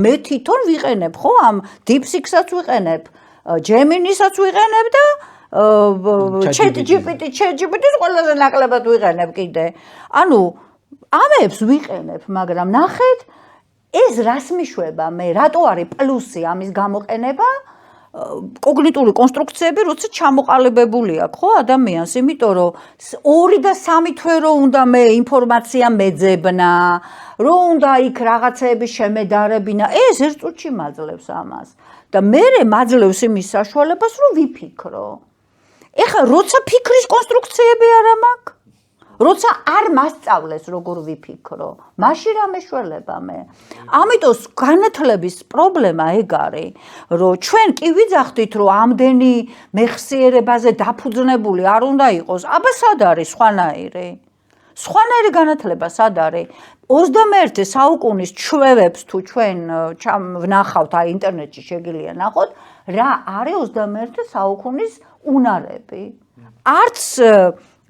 მე თვითონ ვიყენებ ხო ამ DeepSeek-საც ვიყენებ, Gemini-საც ვიყენებ და ChatGPT-ს ყველაზე ნაკლებად ვიყენებ კიდე. ანუ ამებს ვიყენებ, მაგრამ ნახეთ ეს რას მიშვება მე, რატო არის პლუსი ამის გამოყენება? კოგნიტური კონსტრუქციები, როცა ჩამოყალიბებული აქვს, ხო, ადამიანს, იმიტომ რომ 2 და 3 თვე რო უნდა მე ინფორმაცია მეძებნა, რო უნდა იქ რაღაცეების შემედარებინა, ეს ერთ წუთში მაძლევს ამას. და მე მაძლევს იმის საშუალებას, რომ ვიფიქრო. ეხლა როცა ფიქრის კონსტრუქციები არ მაქვს, როცა არ მასწავლეს როგორ ვიფიქრო, მაშინ რა მეშველება მე. ამიტომ განათლების პრობლემა ეგ არის, რომ ჩვენ კი ვიძახდით, რომ ამდენი მეხსიერებაზე დაფუძნებული არ უნდა იყოს, აბა სად არის სხვანაირი? სხვანაირი განათლება სად არის? 21 საუკუნის ჩვევებს თუ ჩვენ ვნახავთ, აი ინტერნეტში შეგიძლია ნახოთ, რა არის 21 საუკუნის უნარები. არც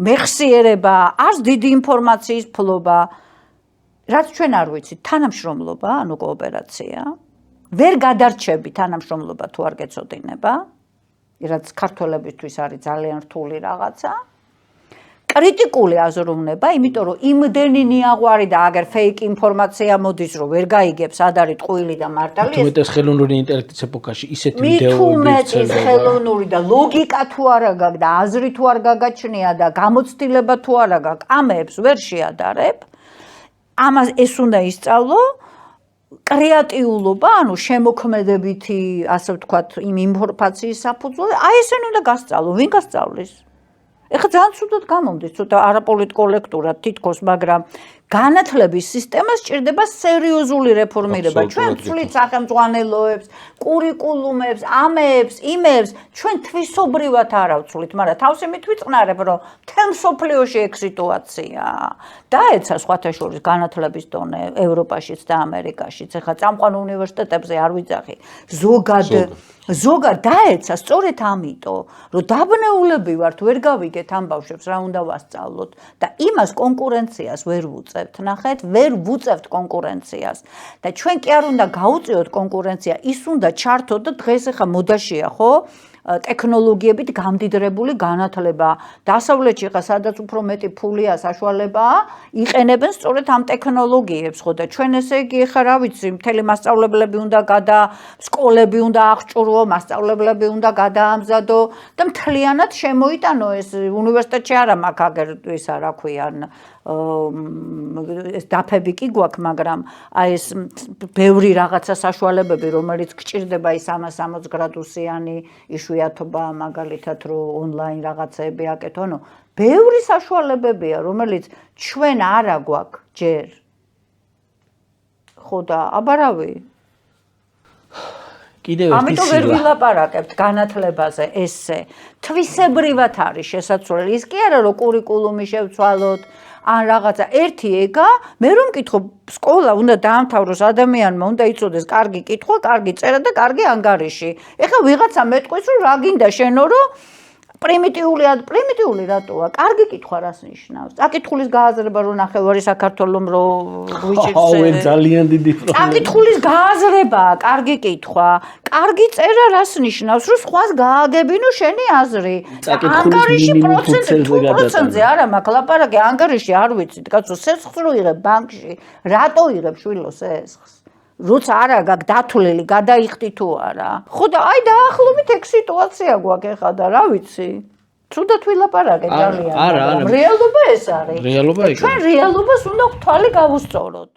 მეხსიერება, არც დიდი ინფორმაციის ფლობა, რაც ჩვენ არ ვიცით, თანამშრომლობა, ანუ კოოპერაცია, ვერ გადარჩები თანამშრომლობა თუ არ გეცოდინება, რაც ქართველებისთვის არის ძალიან რთული რაღაცა. კრიტიკული აზროვნება, იმიტომ რომ იმდენი ნიაღვარი და აგერ ფეიქ ინფორმაცია მოდის, რომ ვერ გაიგებს, სად არის ტყუილი და მართალი. თუმეტეს ხელოვნური ინტელექტის ეპოქაში ისეთი ვიდეოები თუმეტეს ხელოვნური და ლოგიკა თუ არა გაქვს და აზრი თუ არ გაგაჩნია და გამოცდილება თუ არა გაქვს, ამებს ვერ შეადარებ. ამას ეს უნდა ისწავლო. კრეატიულობა, ანუ შემოქმედებითი, ასე ვთქვათ, იმ ინფორმაციის საფუძველი, აი ესენი უნდა გასწავლო, ვინ გასწავლის? ეხლა ძალიან ცუდად გამომდის, ცოტა არაპოლიტკორექტურად თითქოს, მაგრამ განათლების სისტემას სჭირდება სერიოზული რეფორმირება. ჩვენ ვცვლით სახელმძღვანელოებს, კურიკულუმებს, ამებს, იმებს, ჩვენ თვისობრივად არ ავცვლით, მაგრამ თავს იმით ვიწყნარებ, რომ მთელ მსოფლიოში ეგ სიტუაციაა. დაეცა სხვათა შორის განათლების დონე ევროპაშიც და ამერიკაშიც. ეხლა წამყვან უნივერსიტეტებზე არ ვიძახი. ზოგად დაეცა სწორედ ამიტომ, რომ დაბნეულები ვართ, ვერ გავიგეთ ამ ბავშვებს რა უნდა ვასწავლოთ და იმას კონკურენციას ვერ ვუწევთ, ნახეთ, ვერ ვუწევთ კონკურენციას. და ჩვენ კი არ უნდა გაუწიოთ კონკურენცია, ის უნდა ჩართოთ და დღეს ეხლა მოდაშია, ხო? ტექნოლოგიებით გამდიდრებული განათლება. დასავლეთში ხა სადაც უფრო მეტი ფულია, საშუალებაა, იყენებენ სწორედ ამ ტექნოლოგიებს, ხო და ჩვენ ესე იგი ხა რა ვიცი, მთელი მასწავლებლები უნდა სკოლები უნდა აღჭურვო, მასწავლებლები უნდა გადაამზადო და მთლიანად შემოიტანო ეს უნივერსიტეტში არა მაქვს აგერ ისა რა ქვიან ეს დაფები კი გვაქვს, მაგრამ აი ეს ბევრი რაღაცა საშუალებები, რომელიც გჭირდება ის 360 გრადუსიანი იშვიათობა, მაგალითად, რომ ონლაინ რაღაცეები აკეთო, ანუ ბევრი საშუალებებია, რომელიც ჩვენ არა გვაქვს ჯერ. ხო და აბარავი. ამიტომ ვერ ვილაპარაკებთ განათლებაზე ესე. თვისებრივად არის შესაძლებელი. ის კი არა, რომ კურიკულუმი შევცვალოთ, ან რაღაცა ერთი ეგა, მე რომ მკითხო, სკოლა უნდა დაამთავროს, ადამიანმა უნდა იცოდეს კარგი კითხვა, კარგი წერა და კარგი ანგარიში. ეხლა ვიღაცა მეტყვის, რომ რა გინდა შენო, რომ პრიმიტიული რატოა? კარგი კითხვა რას ნიშნავს? აკითხulis გააზრება რომ ნახევარი საქართველოს რომ ვიჭირს. ძალიან დიდი პრობლემა. აკითხulis გააზრებაა, კარგი კითხვა. კარგი წერა რას ნიშნავს? რომ სხვას გააგებინო შენი აზრი. ანგარიში პროცენტზე არა მაქვს ლაპარაკი, ანგარიში არ ვიცით, კაცო, სესხს რო იღებ ბანკში, რატო იღებ შვილო სესხს? როცა არა გაქვს დათვლილი, გადაიხდი თუ არა. ხო და აი დაახლოებით ეგ სიტუაცია გვაქვს ეხლა და რა ვიცი. ცუდად ვილაპარაკეთ ძალიან. არა. რეალობა ეს არის. რეალობა ეგ. ჩვენ რეალობას უნდა თვალი გავუსწოროთ.